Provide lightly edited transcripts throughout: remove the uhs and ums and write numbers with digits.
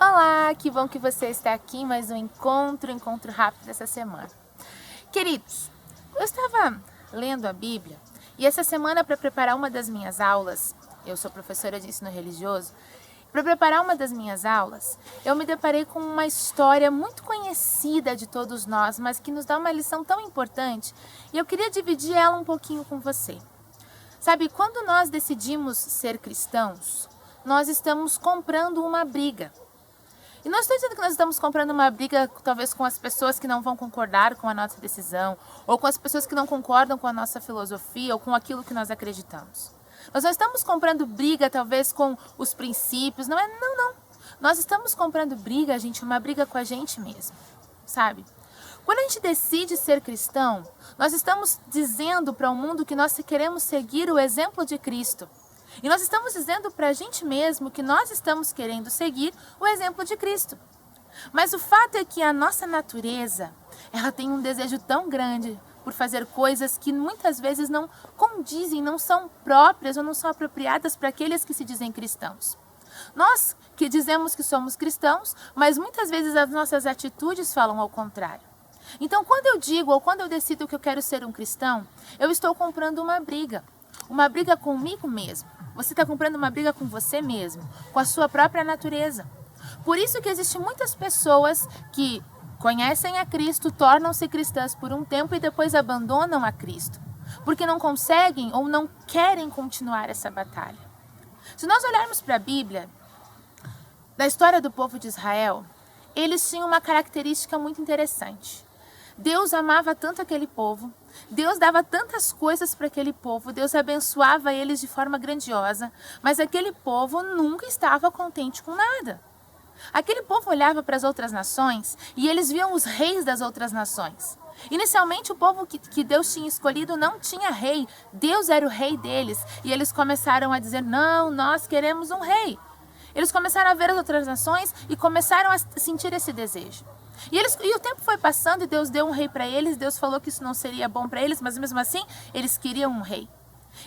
Olá, que bom que você está aqui em mais um encontro rápido dessa semana. Queridos, eu estava lendo a Bíblia e essa semana, para preparar uma das minhas aulas, eu sou professora de ensino religioso, para preparar uma das minhas aulas, eu me deparei com uma história muito conhecida de todos nós, mas que nos dá uma lição tão importante, e eu queria dividir ela um pouquinho com você. Sabe, quando nós decidimos ser cristãos, nós estamos comprando uma briga. E não estou dizendo que nós estamos comprando uma briga, talvez, com as pessoas que não vão concordar com a nossa decisão, ou com as pessoas que não concordam com a nossa filosofia, ou com aquilo que nós acreditamos. Nós não estamos comprando briga, talvez, com os princípios, não. Nós estamos comprando briga, gente, uma briga com a gente mesmo, sabe? Quando a gente decide ser cristão, nós estamos dizendo para o mundo que nós queremos seguir o exemplo de Cristo. E nós estamos dizendo para a gente mesmo que nós estamos querendo seguir o exemplo de Cristo. Mas o fato é que a nossa natureza, ela tem um desejo tão grande por fazer coisas que muitas vezes não condizem, não são próprias ou não são apropriadas para aqueles que se dizem cristãos. Nós que dizemos que somos cristãos, mas muitas vezes as nossas atitudes falam ao contrário. Então, quando eu digo ou quando eu decido que eu quero ser um cristão, eu estou comprando uma briga comigo mesmo. Você está comprando uma briga com você mesmo, com a sua própria natureza. Por isso que existem muitas pessoas que conhecem a Cristo, tornam-se cristãs por um tempo e depois abandonam a Cristo, porque não conseguem ou não querem continuar essa batalha. Se nós olharmos para a Bíblia, da história do povo de Israel, eles tinham uma característica muito interessante. Deus amava tanto aquele povo, Deus dava tantas coisas para aquele povo, Deus abençoava eles de forma grandiosa, mas aquele povo nunca estava contente com nada. Aquele povo olhava para as outras nações e eles viam os reis das outras nações. Inicialmente o povo que Deus tinha escolhido não tinha rei, Deus era o rei deles, e eles começaram a dizer: não, nós queremos um rei. Eles começaram a ver as outras nações e começaram a sentir esse desejo. E o tempo foi passando e Deus deu um rei para eles. Deus falou que isso não seria bom para eles, mas mesmo assim eles queriam um rei.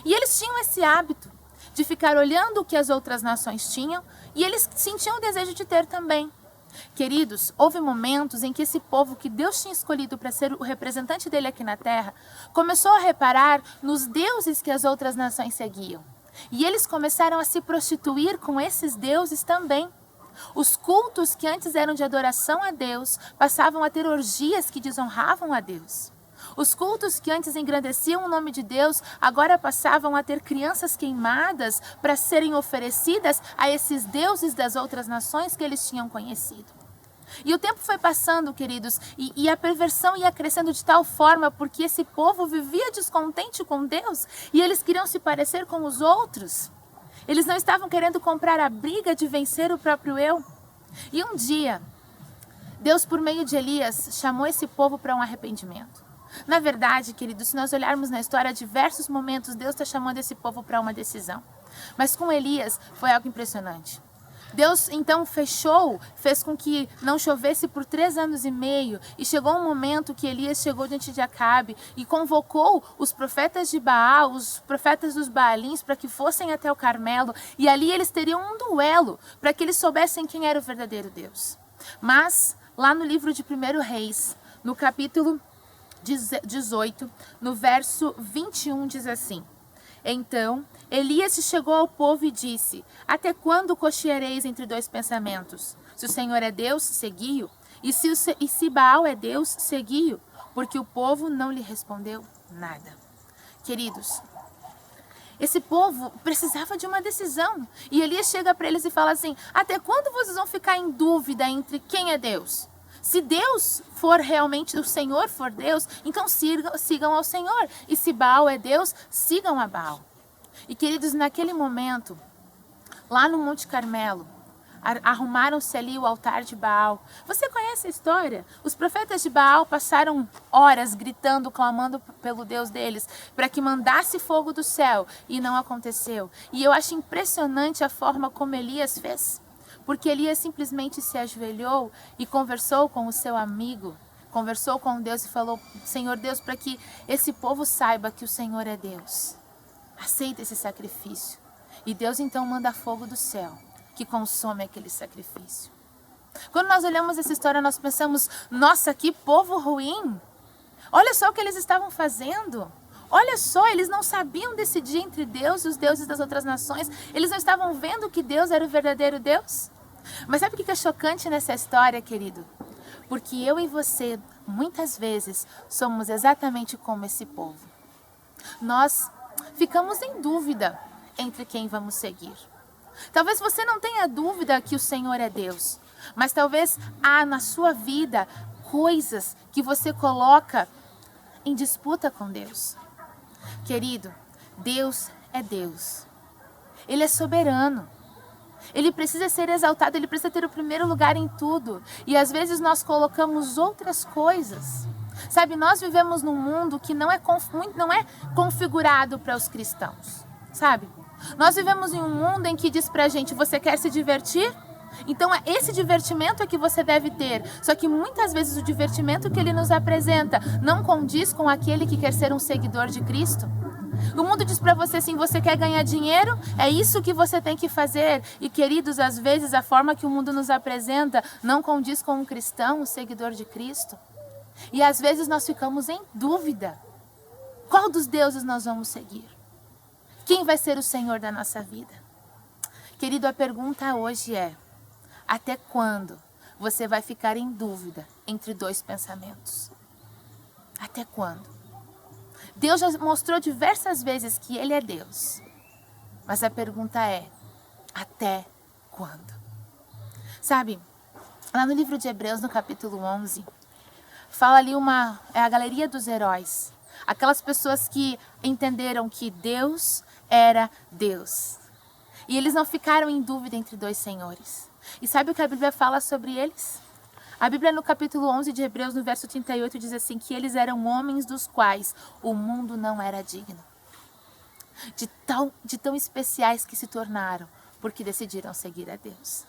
E eles tinham esse hábito de ficar olhando o que as outras nações tinham e eles sentiam o desejo de ter também. Queridos, houve momentos em que esse povo que Deus tinha escolhido para ser o representante dele aqui na terra começou a reparar nos deuses que as outras nações seguiam. E eles começaram a se prostituir com esses deuses também. Os cultos que antes eram de adoração a Deus passavam a ter orgias que desonravam a Deus. Os cultos que antes engrandeciam o nome de Deus agora passavam a ter crianças queimadas para serem oferecidas a esses deuses das outras nações que eles tinham conhecido. E o tempo foi passando, queridos, e a perversão ia crescendo de tal forma porque esse povo vivia descontente com Deus e eles queriam se parecer com os outros. Eles não estavam querendo comprar a briga de vencer o próprio eu. E um dia, Deus, por meio de Elias, chamou esse povo para um arrependimento. Na verdade, queridos, se nós olharmos na história, diversos momentos Deus está chamando esse povo para uma decisão. Mas com Elias foi algo impressionante. Deus então fez com que não chovesse por 3 anos e meio, e chegou um momento que Elias chegou diante de Acabe e convocou os profetas de Baal, os profetas dos Baalins, para que fossem até o Carmelo, e ali eles teriam um duelo, para que eles soubessem quem era o verdadeiro Deus. Mas, lá no livro de 1 Reis, no capítulo 18, no verso 21, diz assim: então, Elias chegou ao povo e disse: até quando cocheareis entre 2 pensamentos? Se o Senhor é Deus, segui-o. E se Baal é Deus, segui-o. Porque o povo não lhe respondeu nada. Queridos, esse povo precisava de uma decisão. E Elias chega para eles e fala assim: até quando vocês vão ficar em dúvida entre quem é Deus? Se Deus for realmente, o Senhor for Deus, então sigam ao Senhor. E se Baal é Deus, sigam a Baal. E queridos, naquele momento, lá no Monte Carmelo, arrumaram-se ali o altar de Baal. Você conhece a história? Os profetas de Baal passaram horas gritando, clamando pelo Deus deles, para que mandasse fogo do céu, e não aconteceu. E eu acho impressionante a forma como Elias fez. Porque Elias simplesmente se ajoelhou e conversou com o seu amigo, conversou com Deus e falou: Senhor Deus, para que esse povo saiba que o Senhor é Deus, aceita esse sacrifício. E Deus então manda fogo do céu, que consome aquele sacrifício. Quando nós olhamos essa história, nós pensamos, nossa, que povo ruim. Olha só o que eles estavam fazendo. Olha só, eles não sabiam decidir entre Deus e os deuses das outras nações. Eles não estavam vendo que Deus era o verdadeiro Deus. Mas sabe o que é chocante nessa história, querido? Porque eu e você, muitas vezes, somos exatamente como esse povo. Nós ficamos em dúvida entre quem vamos seguir. Talvez você não tenha dúvida que o Senhor é Deus, mas talvez há na sua vida coisas que você coloca em disputa com Deus. Querido, Deus é Deus. Ele é soberano. Ele precisa ser exaltado, ele precisa ter o primeiro lugar em tudo. E às vezes nós colocamos outras coisas. Sabe, nós vivemos num mundo que não é configurado para os cristãos. Sabe? Nós vivemos em um mundo em que diz pra gente, você quer se divertir? Então esse divertimento é que você deve ter. Só que muitas vezes o divertimento que ele nos apresenta não condiz com aquele que quer ser um seguidor de Cristo. O mundo diz pra você assim, você quer ganhar dinheiro? É isso que você tem que fazer. E queridos, às vezes a forma que o mundo nos apresenta não condiz com um cristão, um seguidor de Cristo. E às vezes nós ficamos em dúvida. Qual dos deuses nós vamos seguir? Quem vai ser o Senhor da nossa vida? Querido, a pergunta hoje é, até quando você vai ficar em dúvida entre dois pensamentos? Até quando? Deus já mostrou diversas vezes que Ele é Deus. Mas a pergunta é, até quando? Sabe, lá no livro de Hebreus, no capítulo 11, fala ali a galeria dos heróis. Aquelas pessoas que entenderam que Deus era Deus. E eles não ficaram em dúvida entre dois senhores. E sabe o que a Bíblia fala sobre eles? A Bíblia no capítulo 11 de Hebreus, no verso 38, diz assim, que eles eram homens dos quais o mundo não era digno. De tão especiais que se tornaram, porque decidiram seguir a Deus.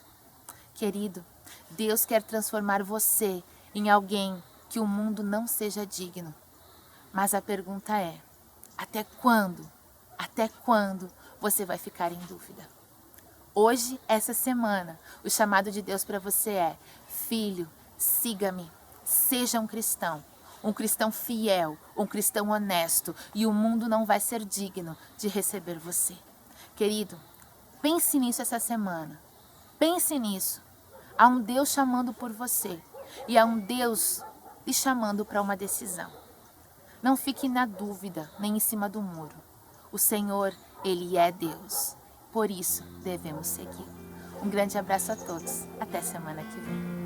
Querido, Deus quer transformar você em alguém que o mundo não seja digno. Mas a pergunta é, até quando? Até quando você vai ficar em dúvida? Hoje, essa semana, o chamado de Deus para você é, filho, siga-me, seja um cristão fiel, um cristão honesto, e o mundo não vai ser digno de receber você. Querido, pense nisso essa semana, pense nisso. Há um Deus chamando por você, e há um Deus lhe chamando para uma decisão. Não fique na dúvida, nem em cima do muro. O Senhor, Ele é Deus. Por isso, devemos segui-lo. Um grande abraço a todos. Até semana que vem.